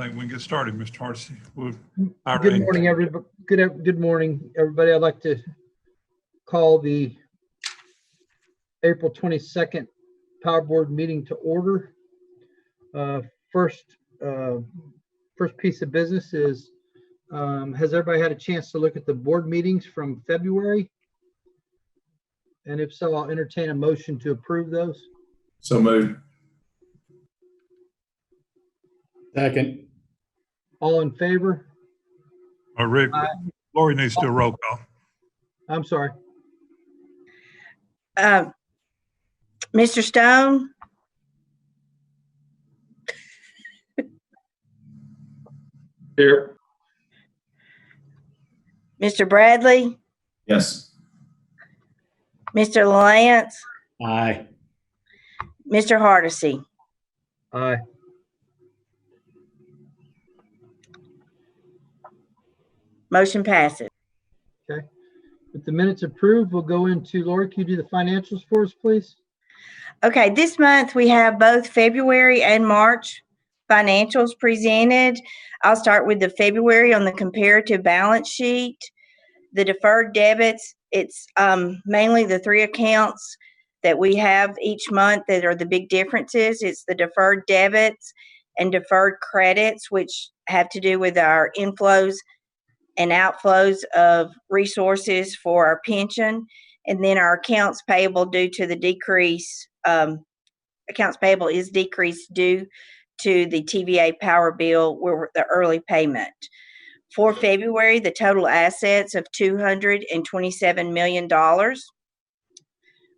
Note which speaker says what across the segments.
Speaker 1: think we can get started, Mr. Hardesty.
Speaker 2: Good morning, everybody. Good morning, everybody. I'd like to call the April 22nd Power Board meeting to order. First piece of business is, has everybody had a chance to look at the board meetings from February? And if so, I'll entertain a motion to approve those.
Speaker 3: So moved.
Speaker 4: Second.
Speaker 2: All in favor?
Speaker 1: Rick, Lori needs to do a roll call.
Speaker 2: I'm sorry.
Speaker 5: Mr. Stone?
Speaker 3: Here.
Speaker 5: Mr. Bradley?
Speaker 3: Yes.
Speaker 5: Mr. Lance?
Speaker 4: Aye.
Speaker 5: Mr. Hardesty?
Speaker 2: Aye.
Speaker 5: Motion passes.
Speaker 2: Okay. With the minutes approved, we'll go into, Lori, can you do the financials for us, please?
Speaker 5: Okay, this month we have both February and March financials presented. I'll start with the February on the comparative balance sheet. The deferred debits, it's mainly the three accounts that we have each month that are the big differences. It's the deferred debits and deferred credits, which have to do with our inflows and outflows of resources for our pension, and then our accounts payable due to the decrease. Accounts payable is decreased due to the TVA power bill, where the early payment. For February, the total assets of $227 million.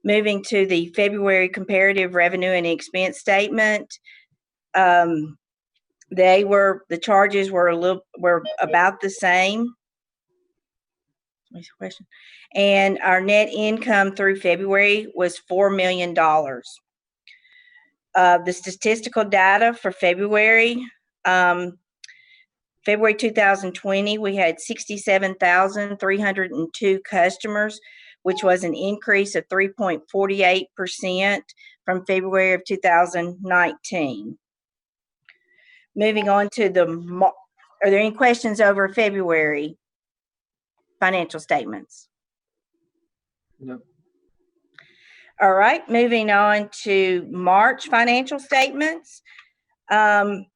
Speaker 5: Moving to the February comparative revenue and expense statement, the charges were about the same. And our net income through February was $4 million. The statistical data for February 2020, we had 67,302 customers, which was an increase of 3.48% from February of 2019. Moving on to are there any questions over February financial statements?
Speaker 2: No.
Speaker 5: All right, moving on to March financial statements. The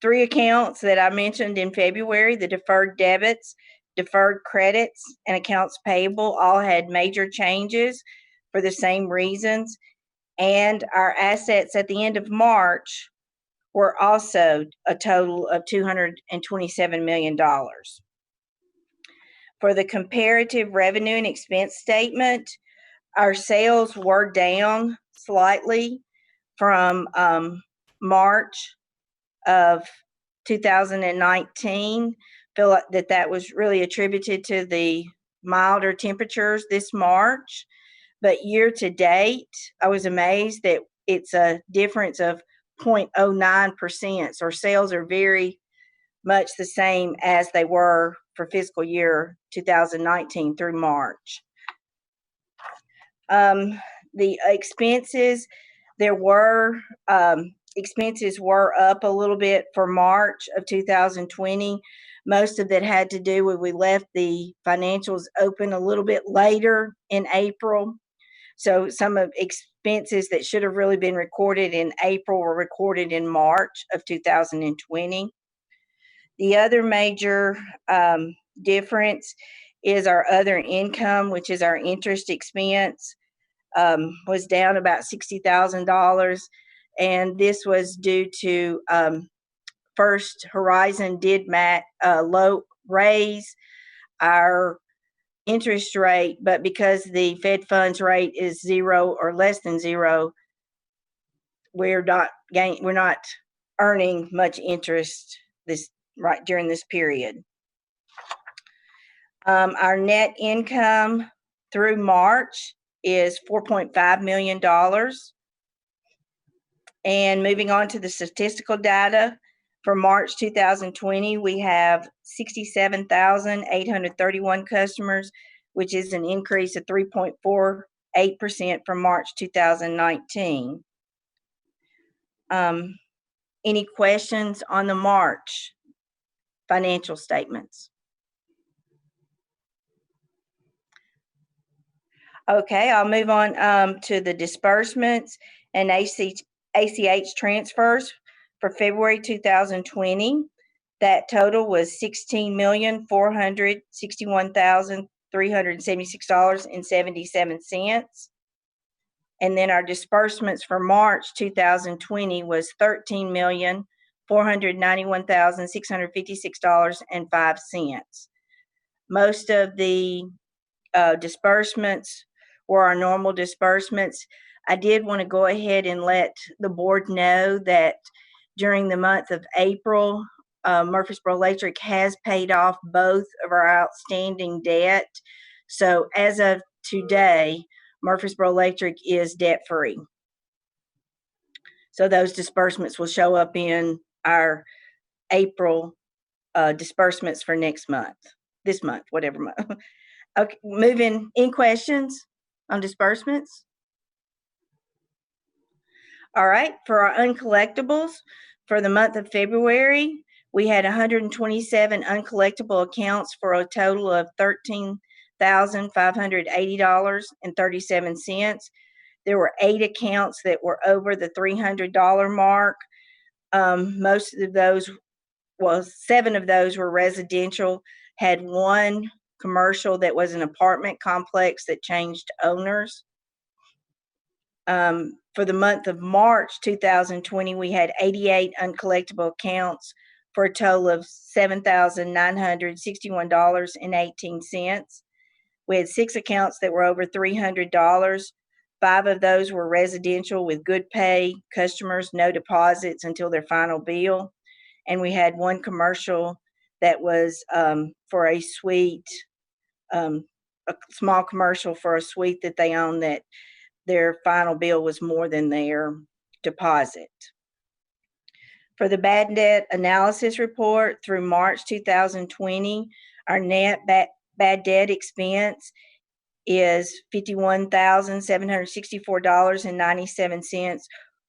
Speaker 5: three accounts that I mentioned in February, the deferred debits, deferred credits, and accounts payable all had major changes for the same reasons. And our assets at the end of March were also a total of $227 million. For the comparative revenue and expense statement, our sales were down slightly from March of 2019. Feel like that was really attributed to the milder temperatures this March. But year to date, I was amazed that it's a difference of 0.09%. So our sales are very much the same as they were for fiscal year 2019 through March. The expenses, expenses were up a little bit for March of 2020. Most of that had to do with we left the financials open a little bit later in April. So some of expenses that should have really been recorded in April were recorded in March of 2020. The other major difference is our other income, which is our interest expense, was down about $60,000. And this was due to First Horizon did raise our interest rate, but because the Fed funds rate is 0 or less than 0, we're not earning much interest during this period. Our net income through March is $4.5 million. And moving on to the statistical data, for March 2020, we have 67,831 customers, which is an increase of 3.48% from March 2019. Any questions on the March financial statements? Okay, I'll move on to the disbursements and ACH transfers for February 2020. That total was $16,461,376.77. And then our disbursements for March 2020 was $13,491,656.05. Most of the disbursements were our normal disbursements. I did want to go ahead and let the board know that during the month of April, Murfreesboro Electric has paid off both of our outstanding debt. So as of today, Murfreesboro Electric is debt-free. So those disbursements will show up in our April disbursements for this month, whatever month. Okay, moving. Any questions on disbursements? All right, for our uncollectibles, for the month of February, we had 127 uncollectible accounts for a total of $13,580.37. There were 8 accounts that were over the $300 mark. Most of those, 7 of those were residential, had 1 commercial that was an apartment complex that changed owners. For the month of March 2020, we had 88 uncollectible accounts for a total of $7,961.18. We had 6 accounts that were over $300. 5 of those were residential with good pay customers, no deposits until their final bill. And we had 1 commercial that was for a suite, a small commercial for a suite that they own that their final bill was more than their deposit. For the bad debt analysis report through March 2020, our net bad debt expense is $51,764.97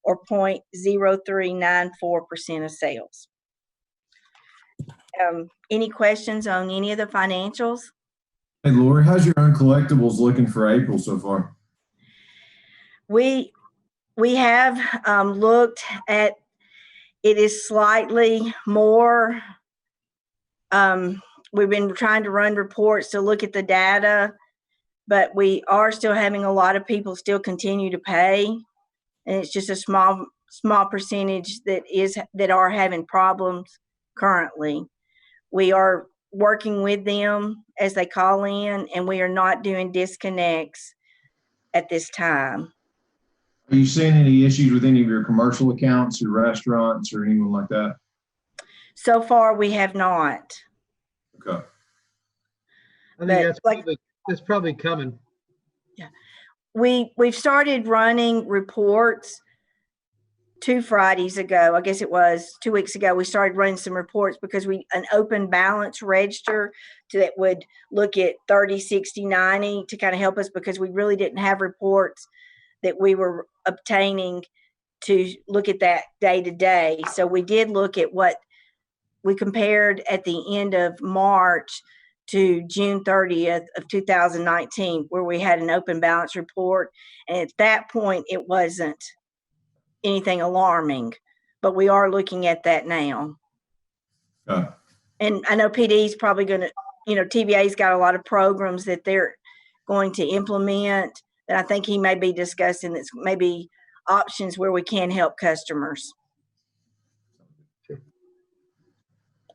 Speaker 5: or 0.0394% of sales. Any questions on any of the financials?
Speaker 3: Hey, Lori, how's your uncollectibles looking for April so far?
Speaker 5: We have looked at it is slightly more. We've been trying to run reports to look at the data, but we are still having a lot of people still continue to pay, and it's just a small percentage that are having problems currently. We are working with them as they call in, and we are not doing disconnects at this time.
Speaker 3: Are you seeing any issues with any of your commercial accounts or restaurants or anyone like that?
Speaker 5: So far, we have not.
Speaker 3: Okay.
Speaker 2: I think that's probably coming.
Speaker 5: Yeah. We've started running reports 2 Fridays ago. I guess it was 2 weeks ago. We started running some reports because an open balance register that would look at 30, 60, 90 to kind of help us, because we really didn't have reports that we were obtaining to look at that day to day. So we did look at what we compared at the end of March to June 30th of 2019, where we had an open balance report. And at that point, it wasn't anything alarming, but we are looking at that now. And I know PD is probably going to, TVA's got a lot of programs that they're going to implement that I think he may be discussing. That's maybe options where we can help customers.
Speaker 2: Sure.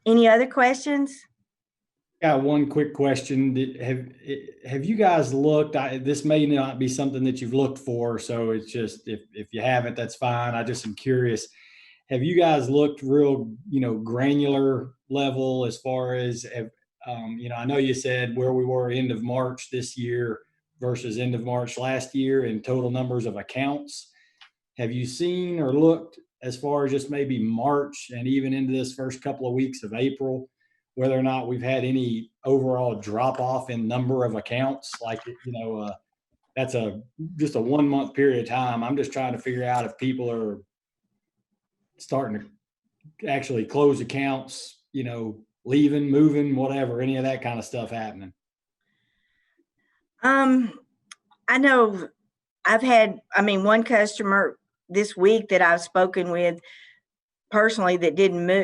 Speaker 5: Any other questions?
Speaker 4: Got one quick question. Have you guys looked? This may not be something that you've looked for, so it's just if you haven't, that's fine. I just am curious. Have you guys looked real, granular level as far as, I know you said where we were end of March this year versus end of March last year in total numbers of accounts. Have you seen or looked as far as just maybe March and even into this first couple of weeks of April, whether or not we've had any overall drop off in number of accounts? Like, that's just a 1 month period of time. I'm just trying to figure out if people are starting to actually close accounts, leaving, moving, whatever, any of that kind of stuff happening?
Speaker 5: I know I've had, one customer this week that I've spoken with personally that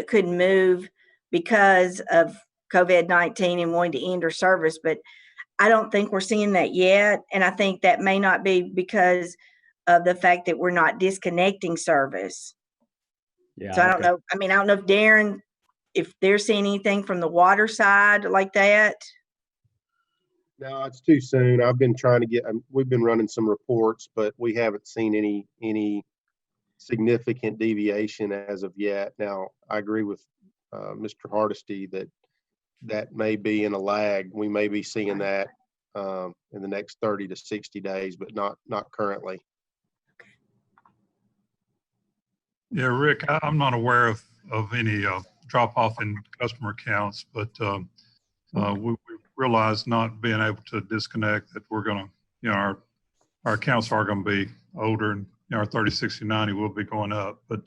Speaker 5: couldn't move because of COVID-19 and wanting to end her service, but I don't think we're seeing that yet. And I think that may not be because of the fact that we're not disconnecting service.
Speaker 4: Yeah.
Speaker 5: So I don't know. I don't know if Darren, if they're seeing anything from the water side like that.
Speaker 6: No, it's too soon. I've been trying to we've been running some reports, but we haven't seen any significant deviation as of yet. Now, I agree with Mr. Hardesty that may be in a lag. We may be seeing that in the next 30 to 60 days, but not currently.
Speaker 1: Yeah, Rick, I'm not aware of any drop off in customer accounts, but we realize not being able to disconnect that we're going to, our accounts are going to be older, and our 30, 60, 90 will be going up. But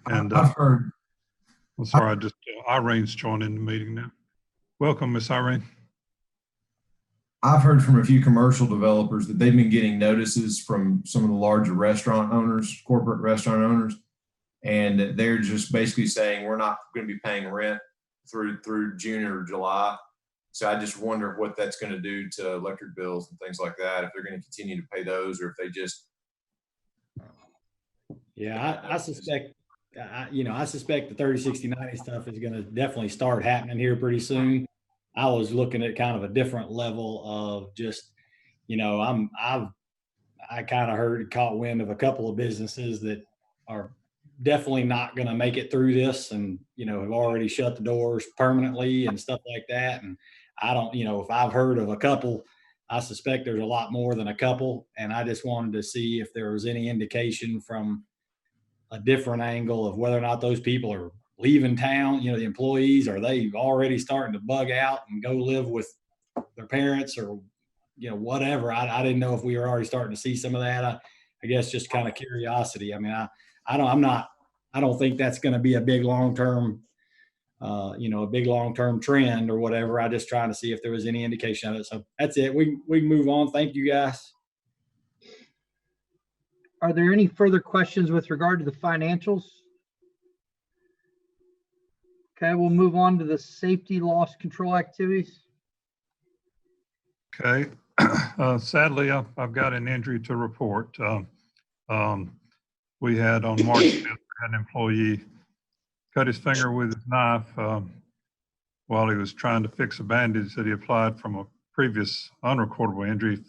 Speaker 3: I've heard.
Speaker 1: I'm sorry, Irene's joining the meeting now. Welcome, Miss Irene.
Speaker 3: I've heard from a few commercial developers that they've been getting notices from some of the larger restaurant owners, corporate restaurant owners, and they're just basically saying we're not going to be paying rent through June or July. So I just wonder what that's going to do to electric bills and things like that, if they're going to continue to pay those or if they just.
Speaker 4: Yeah, I suspect, I suspect the 30, 60, 90 stuff is going to definitely start happening here pretty soon. I was looking at kind of a different level of just, I kind of caught wind of a couple of businesses that are definitely not going to make it through this and, have already shut the doors permanently and stuff like that. And I don't, if I've heard of a couple, I suspect there's a lot more than a couple. And I just wanted to see if there was any indication from a different angle of whether or not those people are leaving town, the employees, are they already starting to bug out and go live with their parents or, whatever. I didn't know if we were already starting to see some of that. I guess just kind of curiosity. I don't think that's going to be a big long-term, a big long-term trend or whatever. I just trying to see if there was any indication of it. So that's it. We can move on. Thank you, guys.
Speaker 2: Are there any further questions with regard to the financials? Okay, we'll move on to the safety loss control activities.
Speaker 1: Okay. Sadly, I've got an injury to report. We had on March 5th, an employee cut his finger with his knife while he was trying to fix a bandage that he applied from a previous unrecordable injury.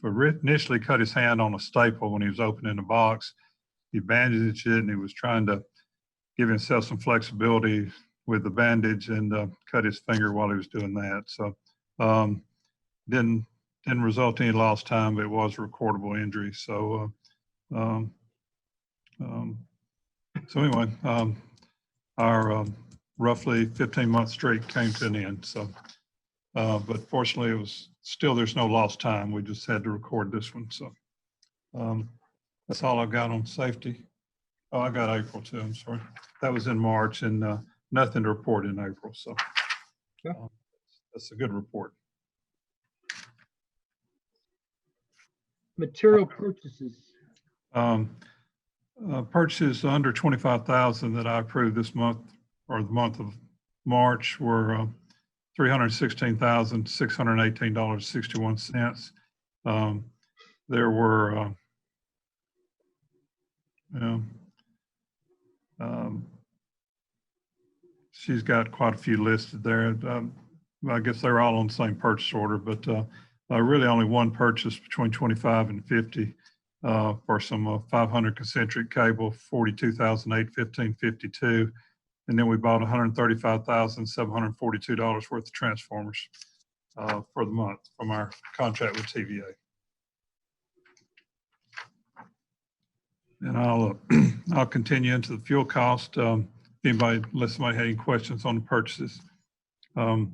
Speaker 1: Initially cut his hand on a staple when he was opening the box. He bandaged it and he was trying to give himself some flexibility with the bandage and cut his finger while he was doing that. So didn't result in any lost time, but it was a recordable injury. So anyway, our roughly 15-month streak came to an end. So, but fortunately, it was still, there's no lost time. We just had to record this one. So that's all I've got on safety. Oh, I got April too. I'm sorry. That was in March and nothing to report in April. So that's a good report.
Speaker 2: Material purchases.
Speaker 1: Purchases under $25,000 that I approved this month or the month of March were $316,618.61. There were she's got quite a few listed there. I guess they're all on the same purchase order, but really only one purchase between 25 and 50 for some 500 concentric cable, $42,815.52. And then we bought $135,742 worth of transformers for the month from our contract with TVA. And I'll continue into the fuel cost. Unless somebody had any questions on the purchases. The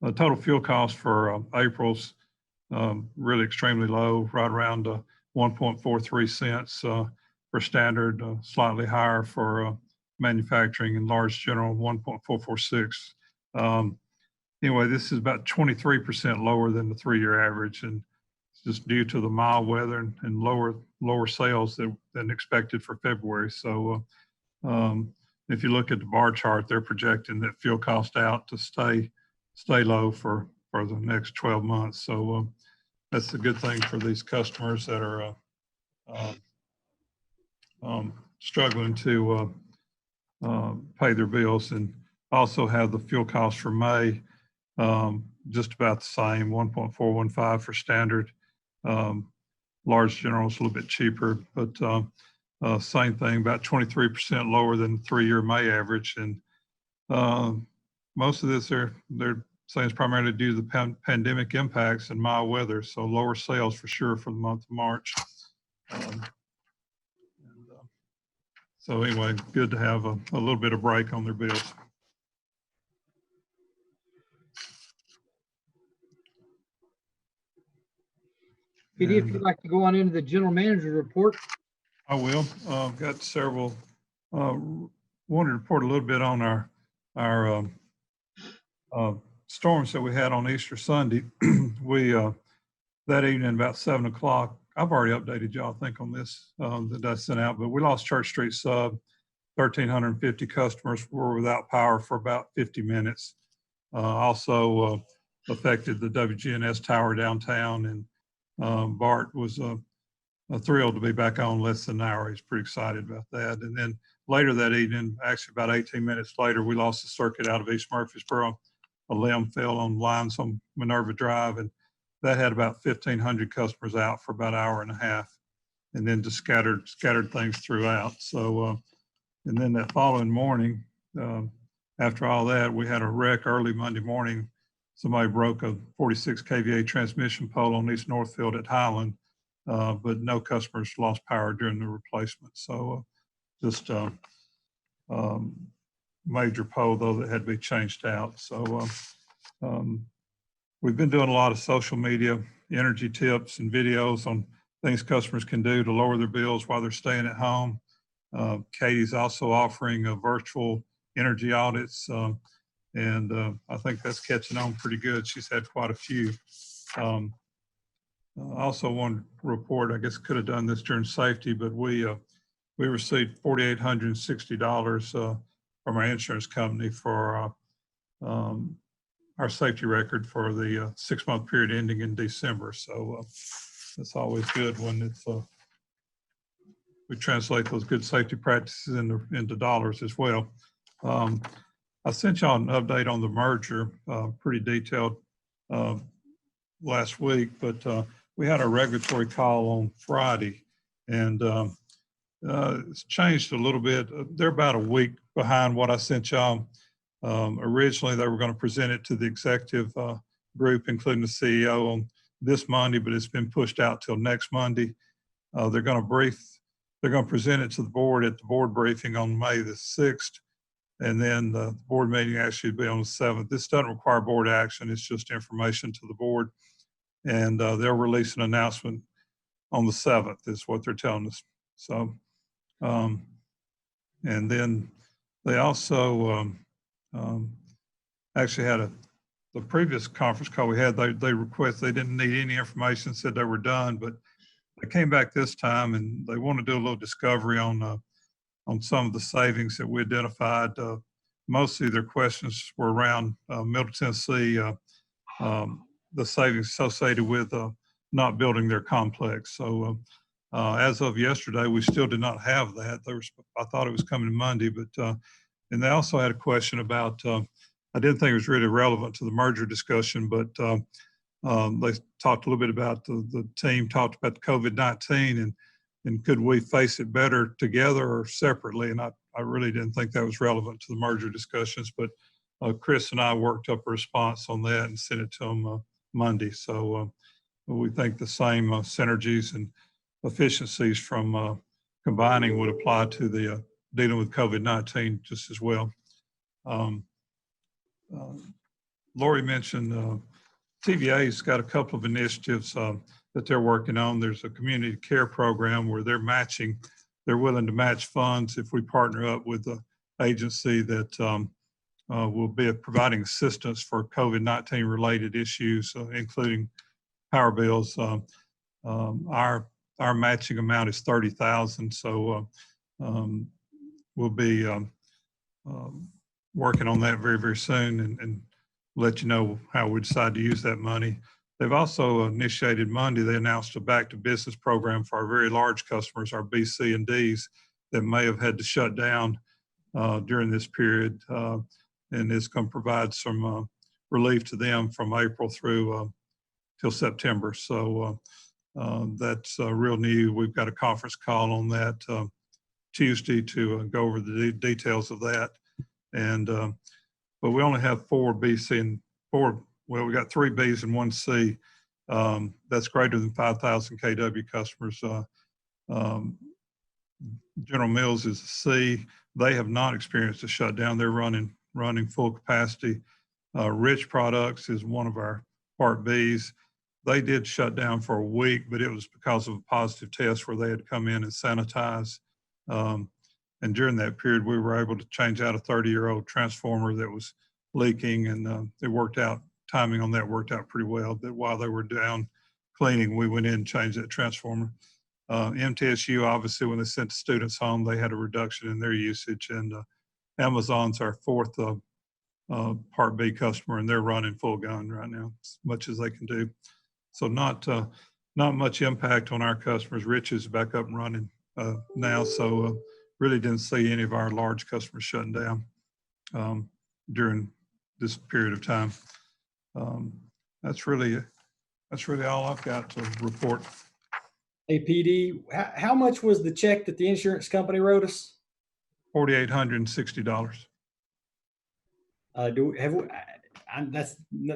Speaker 1: total fuel cost for April's really extremely low, right around 1.43 cents for standard, slightly higher for manufacturing, and large general 1.446. Anyway, this is about 23% lower than the 3-year average, and it's just due to the mild weather and lower sales than expected for February. So if you look at the bar chart, they're projecting that fuel cost out to stay low for the next 12 months. So that's a good thing for these customers that are struggling to pay their bills, and also have the fuel costs for May just about the same, 1.415 for standard. Large general is a little bit cheaper, but same thing, about 23% lower than the 3-year May average. And most of this they're saying is primarily due to the pandemic impacts and mild weather, so lower sales for sure for the month of March. So anyway, good to have a little bit of break on their bills.
Speaker 2: PD, if you'd like to go on into the general manager report.
Speaker 1: I will. Got several. Wanted to report a little bit on our storms that we had on Easter Sunday. We that evening about 7 o'clock. I've already updated y'all, I think, on this that I sent out, but we lost Church Street sub. 1,350 customers were without power for about 50 minutes. Also affected the WGNS tower downtown, and Bart was thrilled to be back on less than an hour. He's pretty excited about that. And then later that evening, actually about 18 minutes later, we lost the circuit out of East Murfreesboro. A limb fell on lines on Minerva Drive, and that had about 1,500 customers out for about an hour and a half, and then just scattered things throughout. So, and then that following morning, after all that, we had a wreck early Monday morning. Somebody broke a 46 kVA transmission pole on East Northfield at Highland, but no customers lost power during the replacement. So just major pole though that had to be changed out. So we've been doing a lot of social media, energy tips and videos on things customers can do to lower their bills while they're staying at home. Katie's also offering a virtual energy audits, and I think that's catching on pretty good. She's had quite a few. I also want to report, I guess could have done this during safety, but we received $4,860 from our insurance company for our safety record for the 6-month period ending in December. So it's always good when it's we translate those good safety practices into dollars as well. I sent y'all an update on the merger, pretty detailed last week, but we had a regulatory call on Friday, and it's changed a little bit. They're about a week behind what I sent y'all. Originally, they were going to present it to the executive group, including the CEO, on this Monday, but it's been pushed out till next Monday. They're going to present it to the board at the board briefing on May the 6th, and then the board meeting actually will be on the 7th. This doesn't require board action. It's just information to the board, and they'll release an announcement on the 7th is what they're telling us. So, and then they also actually had the previous conference call we had, they requested, they didn't need any information, said they were done, but they came back this time and they want to do a little discovery on some of the savings that we identified. Mostly their questions were around Middle Tennessee, the savings associated with not building their complex. So as of yesterday, we still did not have that. I thought it was coming Monday, but and they also had a question about, I didn't think it was really relevant to the merger discussion, but they talked a little bit about the team talked about the COVID-19 and could we face it better together or separately? And I really didn't think that was relevant to the merger discussions, but Chris and I worked up a response on that and sent it to them Monday. So we think the same synergies and efficiencies from combining would apply to the dealing with COVID-19 just as well. Lori mentioned TVA's got a couple of initiatives. that they're working on. There's a community care program where they're willing to match funds if we partner up with the agency that will be providing assistance for COVID-19 related issues, including power bills. Our matching amount is $30,000, so we'll be working on that very, very soon and let you know how we decide to use that money. They've also initiated Monday, they announced a back to business program for our very large customers, our B, C, and Ds that may have had to shut down during this period. And it's going to provide some relief to them from April through till September. So that's real new. We've got a conference call on that Tuesday to go over the details of that. And but we only have 4 B, C, and 4. Well, we got 3 Bs and 1 C. That's greater than 5,000 kW customers. General Mills is a C. They have not experienced a shutdown. They're running full capacity. Rich Products is one of our Part Bs. They did shut down for a week, but it was because of a positive test where they had to come in and sanitize. And during that period, we were able to change out a 30-year-old transformer that was leaking, and it worked out. Timing on that worked out pretty well. That while they were down cleaning, we went in and changed that transformer. MTSU, obviously, when they sent students home, they had a reduction in their usage. And Amazon's our 4th Part B customer, and they're running full gun right now, as much as they can do. So not much impact on our customers. Rich is back up and running now, so really didn't see any of our large customers shutting down during this period of time. That's really all I've got to report.
Speaker 4: Hey, PD, how much was the check that the insurance company wrote us?
Speaker 1: $4,860.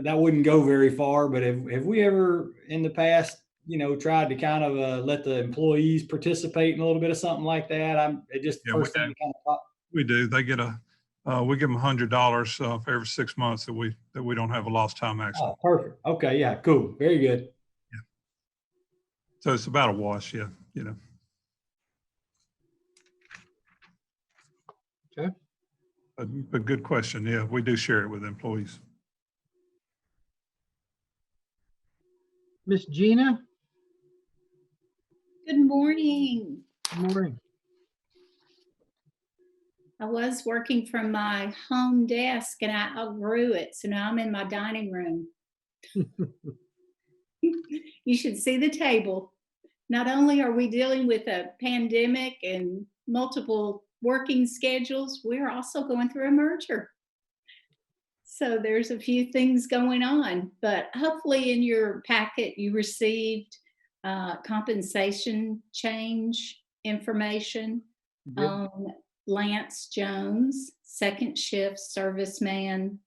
Speaker 4: That wouldn't go very far, but have we ever in the past, tried to kind of let the employees participate in a little bit of something like that? First thing to kind of pop.
Speaker 1: We do. They get we give them $100 for every 6 months that we don't have a lost time accident.
Speaker 4: Oh, perfect. Okay, yeah, cool, very good.
Speaker 1: Yeah. So it's about a wash, yeah.
Speaker 2: Okay.
Speaker 1: But good question. Yeah, we do share it with employees.
Speaker 2: Miss Gina?
Speaker 7: Good morning.
Speaker 2: Good morning.
Speaker 7: I was working from my home desk and I outgrew it. So now I'm in my dining room. You should see the table. Not only are we dealing with a pandemic and multiple working schedules, we're also going through a merger. So there's a few things going on, but hopefully in your packet you received compensation change information.
Speaker 2: Yep.
Speaker 7: Lance Jones, second shift serviceman,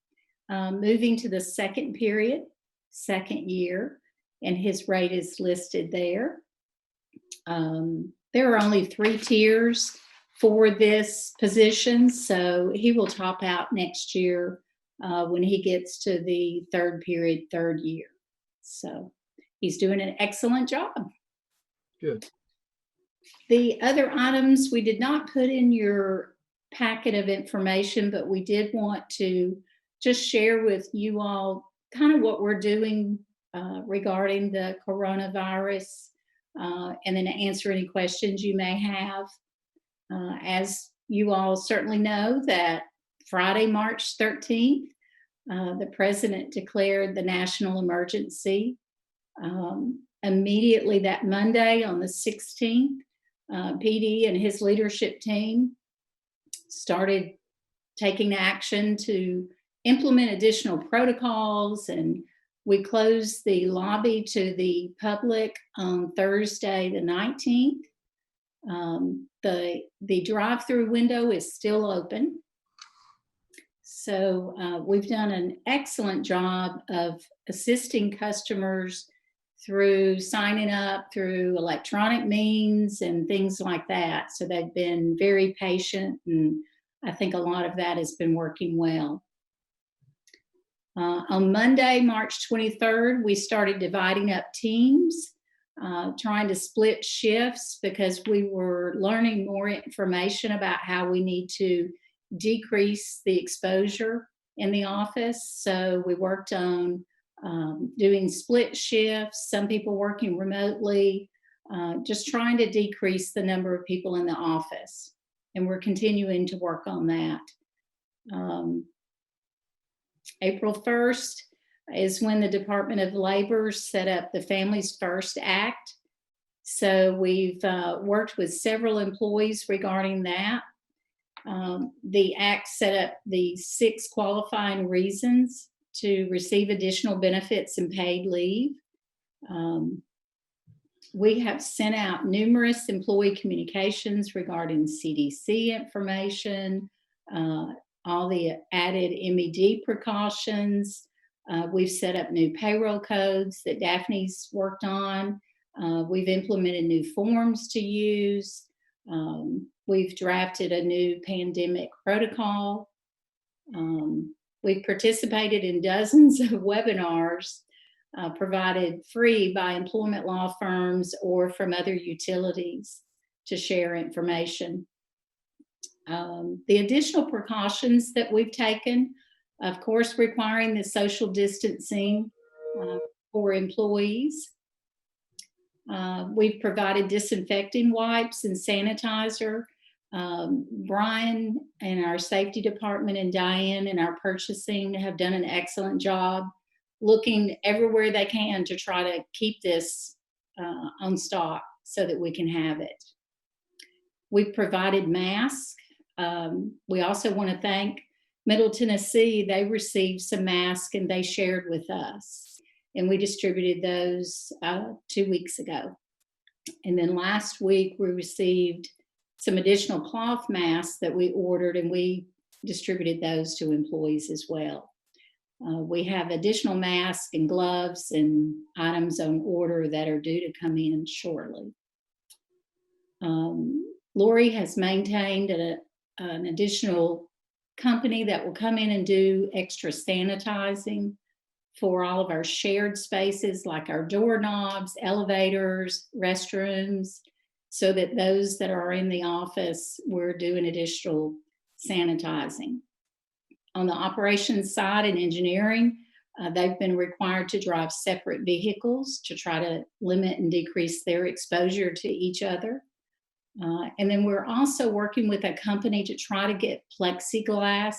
Speaker 7: moving to the second period, second year, and his rate is listed there. There are only 3 tiers for this position, so he will top out next year when he gets to the 3rd period, 3rd year. So he's doing an excellent job.
Speaker 2: Good.
Speaker 7: The other items we did not put in your packet of information, but we did want to just share with you all kind of what we're doing regarding the coronavirus and then answer any questions you may have. As you all certainly know, that Friday, March 13th, the president declared the national emergency. Immediately that Monday on the 16th, PD and his leadership team started taking action to implement additional protocols, and we closed the lobby to the public on Thursday the 19th. The drive-through window is still open. So we've done an excellent job of assisting customers through signing up through electronic means and things like that. So they've been very patient, and I think a lot of that has been working well. On Monday, March 23rd, we started dividing up teams. trying to split shifts because we were learning more information about how we need to decrease the exposure in the office. So we worked on doing split shifts, some people working remotely, just trying to decrease the number of people in the office. And we're continuing to work on that. April 1st is when the Department of Labor set up the Families First Act. So we've worked with several employees regarding that. The act set up the 6 qualifying reasons to receive additional benefits and paid leave. We have sent out numerous employee communications regarding CDC information, all the added MED precautions. We've set up new payroll codes that Daphne's worked on. We've implemented new forms to use. We've drafted a new pandemic protocol. We've participated in dozens of webinars provided free by employment law firms or from other utilities to share information. The additional precautions that we've taken, of course, requiring the social distancing for employees. We've provided disinfecting wipes and sanitizer. Brian and our safety department and Diane and our purchasing have done an excellent job looking everywhere they can to try to keep this on stock so that we can have it. We've provided masks. We also want to thank Middle Tennessee. They received some masks and they shared with us, and we distributed those 2 weeks ago. And then last week we received some additional cloth masks that we ordered, and we distributed those to employees as well. We have additional masks and gloves and items on order that are due to come in shortly. Lori has maintained an additional company that will come in and do extra sanitizing for all of our shared spaces, like our doorknobs, elevators, restrooms, so that those that are in the office, we're doing additional sanitizing. On the operations side and engineering, they've been required to drive separate vehicles to try to limit and decrease their exposure to each other. And then we're also working with a company to try to get plexiglass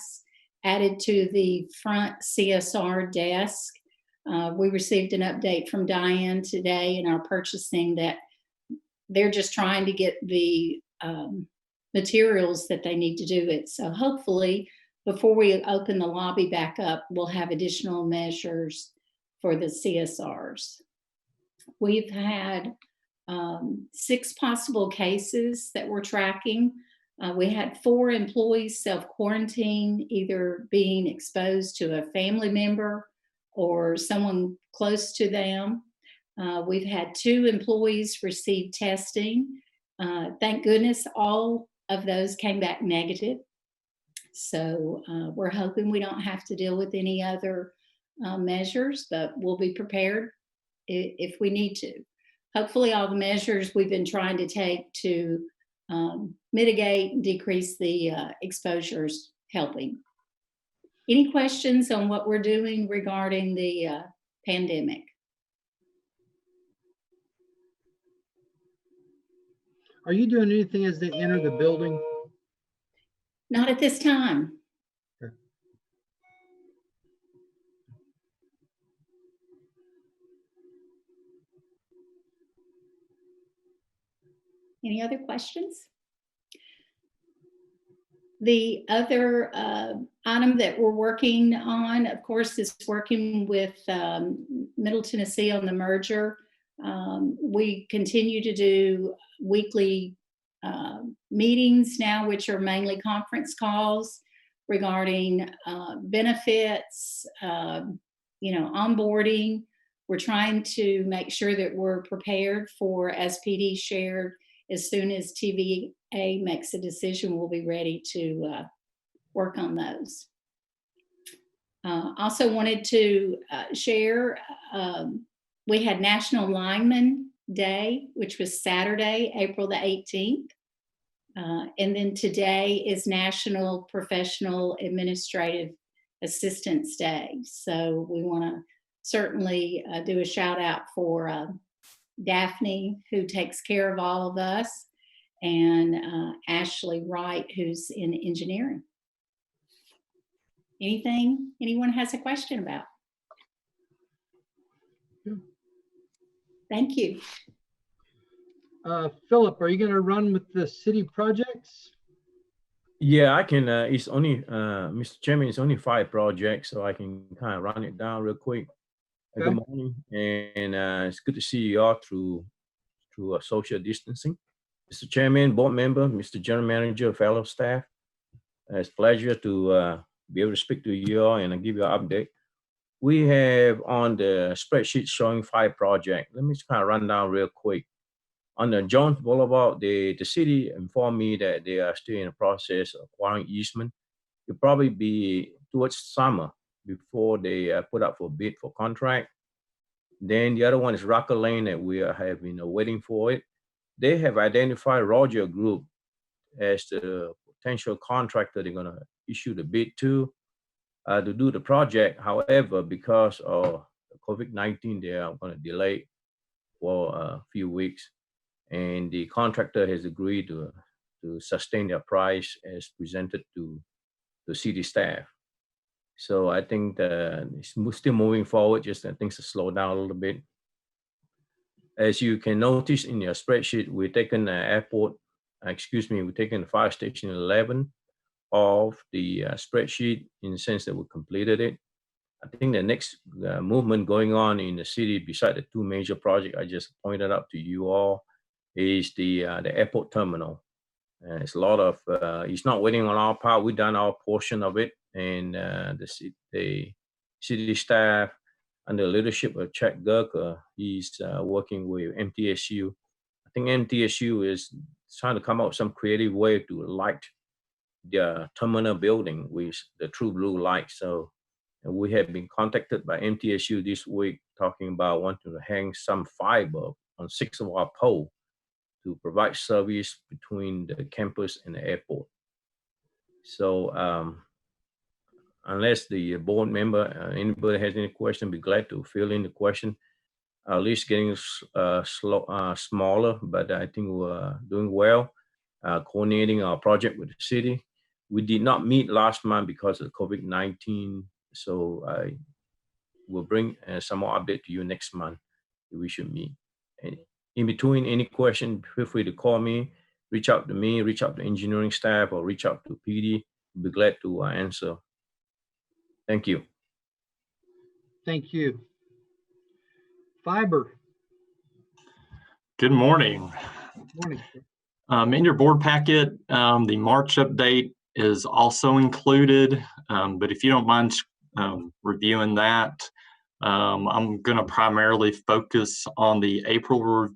Speaker 7: added to the front CSR desk. We received an update from Diane today in our purchasing that they're just trying to get the materials that they need to do it. So hopefully, before we open the lobby back up, we'll have additional measures for the CSRs. We've had 6 possible cases that we're tracking. We had 4 employees self-quarantine, either being exposed to a family member or someone close to them. We've had 2 employees receive testing. Thank goodness all of those came back negative. So we're hoping we don't have to deal with any other measures, but we'll be prepared if we need to. Hopefully all the measures we've been trying to take to mitigate and decrease the exposures helping. Any questions on what we're doing regarding the pandemic?
Speaker 2: Are you doing anything as they enter the building?
Speaker 7: Not at this time.
Speaker 2: Okay.
Speaker 7: Any other questions? The other item that we're working on, of course, is working with Middle Tennessee on the merger. We continue to do weekly meetings now, which are mainly conference calls regarding benefits, onboarding. We're trying to make sure that we're prepared for, as PD shared, as soon as TVA makes a decision, we'll be ready to work on those. Also wanted to share, we had National Lineman Day, which was Saturday, April the 18th. And then today is National Professional Administrative Assistance Day. So we want to certainly do a shout out for Daphne, who takes care of all of us, and Ashley Wright, who's in engineering. Anything anyone has a question about? Thank you.
Speaker 2: Philip, are you going to run with the city projects?
Speaker 8: Yeah, I can. It's only, Mr. Chairman, it's only 5 projects, so I can kind of run it down real quick.
Speaker 2: Okay.
Speaker 8: Good morning, and it's good to see you all through social distancing. Mr. Chairman, board member, Mr. General Manager, fellow staff, it's a pleasure to be able to speak to you all and give you an update. We have on the spreadsheet showing 5 projects. Let me just kind of run down real quick. On the Jones Boulevard, the city informed me that they are still in the process of acquiring easement. It'll probably be towards summer before they put up for bid for contract. Then the other one is Rocker Lane that we have been waiting for it. They have identified Roger Group as the potential contractor they're gonna issue the bid to do the project. However, because of COVID-19, they are gonna delay for a few weeks. And the contractor has agreed to sustain their price as presented to the city staff. So I think that it's still moving forward, just that things have slowed down a little bit. As you can notice in your spreadsheet, we're taking the we're taking the fire station 11 off the spreadsheet in the sense that we completed it. I think the next movement going on in the city, beside the 2 major projects I just pointed out to you all, is the airport terminal. It's a lot of, it's not waiting on our part. We've done our portion of it. And the city staff under the leadership of Chuck Gurker, he's working with MTSU. I think MTSU is trying to come up with some creative way to light the terminal building with the true blue light. So we have been contacted by MTSU this week talking about wanting to hang some fiber on 6 of our poles to provide service between the campus and the airport. So unless the board member, anybody has any question, be glad to fill in the question. Our list getting smaller, but I think we're doing well, coordinating our project with the city. We did not meet last month because of COVID-19, so I will bring some more update to you next month. We should meet. And in between, any question, feel free to call me, reach out to me, reach out to engineering staff, or reach out to PD. We'll be glad to answer. Thank you.
Speaker 2: Thank you. Fiber.
Speaker 9: Good morning.
Speaker 2: Morning.
Speaker 9: In your board packet, the March update is also included, but if you don't mind reviewing that, I'm going to primarily focus on the April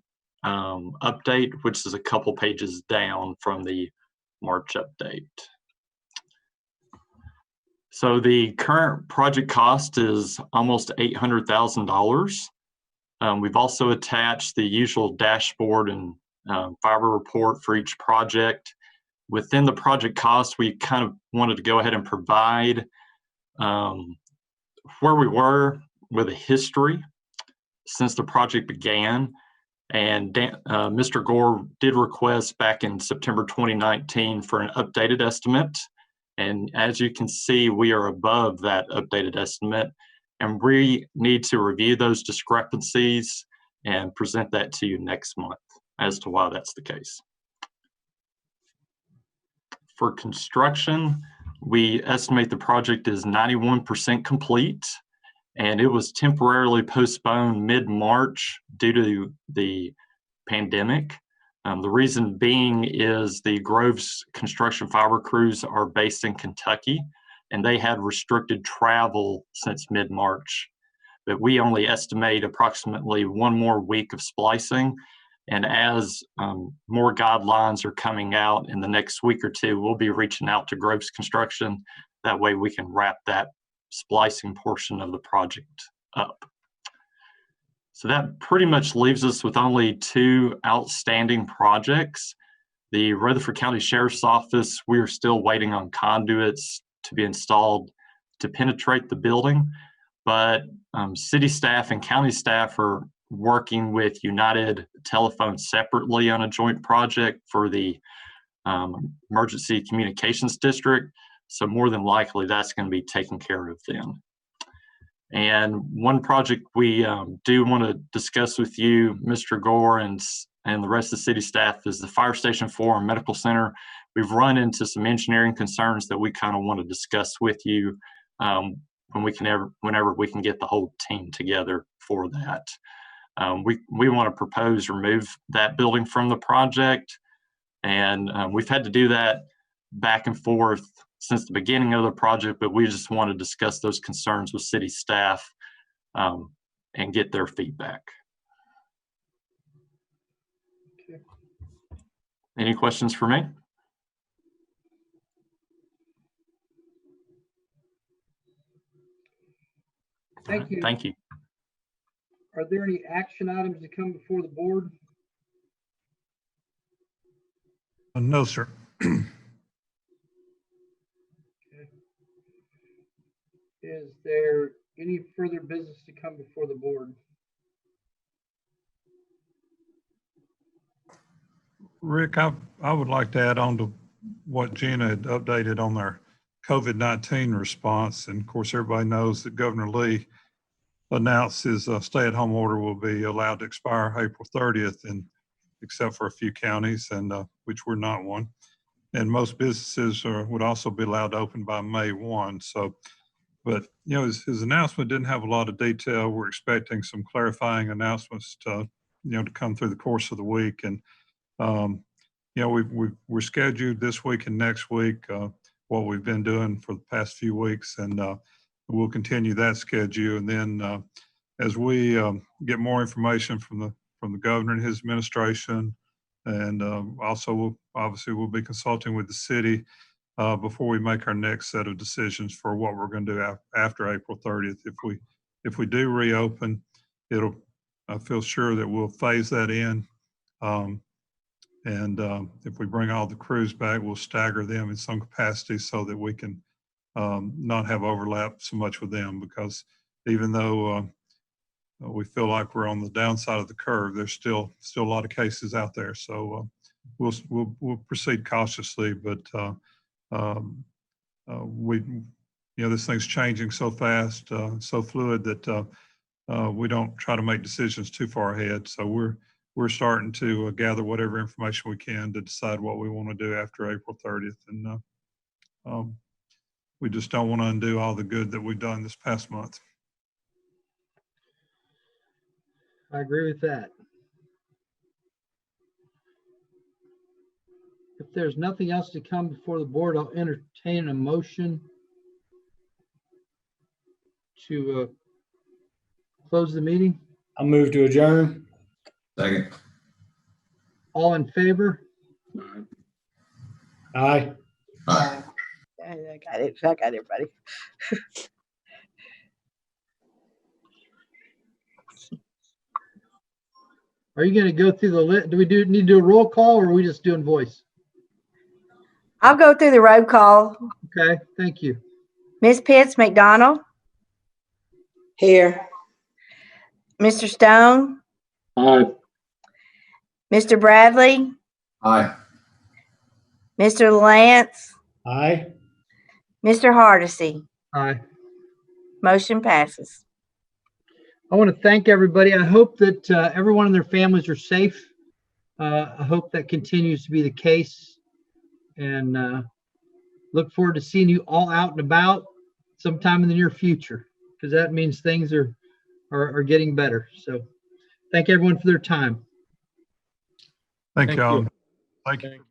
Speaker 9: update, which is a couple pages down from the March update. So the current project cost is almost $800,000. We've also attached the usual dashboard and fiber report for each project. Within the project cost, we kind of wanted to go ahead and provide where we were with a history since the project began. And Mr. Gore did request back in September 2019 for an updated estimate. And as you can see, we are above that updated estimate. And we need to review those discrepancies and present that to you next month as to why that's the case. For construction, we estimate the project is 91% complete, and it was temporarily postponed mid-March due to the pandemic. The reason being is the Groves construction fiber crews are based in Kentucky, and they had restricted travel since mid-March. But we only estimate approximately 1 more week of splicing. And as more guidelines are coming out in the next week or 2, we'll be reaching out to Groves Construction. That way we can wrap that splicing portion of the project up. So that pretty much leaves us with only 2 outstanding projects. The Rutherford County Sheriff's Office, we are still waiting on conduits to be installed to penetrate the building, but city staff and county staff are working with United Telephone separately on a joint project for the Emergency Communications District. So more than likely that's going to be taken care of then. And one project we do want to discuss with you, Mr. Gore, and the rest of the city staff is the Fire Station 4 and Medical Center. We've run into some engineering concerns that we kind of want to discuss with you whenever we can get the whole team together for that. We want to propose remove that building from the project, and we've had to do that back and forth since the beginning of the project, but we just want to discuss those concerns with city staff and get their feedback.
Speaker 2: Okay.
Speaker 9: Any questions for me?
Speaker 2: Thank you.
Speaker 9: Thank you.
Speaker 2: Are there any action items to come before the board?
Speaker 1: No, sir.
Speaker 2: Is there any further business to come before the board?
Speaker 1: Rick, I would like to add on to what Gina had updated on their COVID-19 response. And of course, everybody knows that Governor Lee announced his stay-at-home order will be allowed to expire April 30th, and except for a few counties, and which we're not one. And most businesses would also be allowed to open by May 1. So, but you know, his announcement didn't have a lot of detail. We're expecting some clarifying announcements to to come through the course of the week. And we're scheduled this week and next week what we've been doing for the past few weeks, and we'll continue that schedule. And then as we get more information from the governor and his administration, and also we'll be consulting with the city before we make our next set of decisions for what we're going to do after April 30th. If we do reopen, I feel sure that we'll phase that in. And if we bring all the crews back, we'll stagger them in some capacity so that we can not have overlap so much with them, because even though we feel like we're on the downside of the curve, there's still a lot of cases out there. So we'll proceed cautiously, but this thing's changing so fast, so fluid that we don't try to make decisions too far ahead. So we're starting to gather whatever information we can to decide what we want to do after April 30th. And we just don't want to undo all the good that we've done this past month.
Speaker 2: I agree with that. If there's nothing else to come before the board, I'll entertain a motion to close the meeting.
Speaker 4: I'll move to adjourn.
Speaker 3: Second.
Speaker 2: All in favor?
Speaker 4: Aye.
Speaker 3: Aye.
Speaker 5: I got it. I got everybody.
Speaker 2: Are you going to go through the list? Do we need to do a roll call, or are we just doing voice?
Speaker 5: I'll go through the roll call.
Speaker 2: Okay, thank you.
Speaker 5: Ms. Pitts McDonald.
Speaker 10: Here.
Speaker 5: Mr. Stone.
Speaker 9: Aye.
Speaker 5: Mr. Bradley.
Speaker 3: Aye.
Speaker 5: Mr. Lance.
Speaker 4: Aye.
Speaker 5: Mr. Hardesty.
Speaker 2: Aye.
Speaker 5: Motion passes.
Speaker 2: I want to thank everybody. I hope that everyone and their families are safe. I hope that continues to be the case, and look forward to seeing you all out and about sometime in the near future, because that means things are getting better. So thank everyone for their time.
Speaker 1: Thank y'all.
Speaker 2: you.
Speaker 1: Thank you.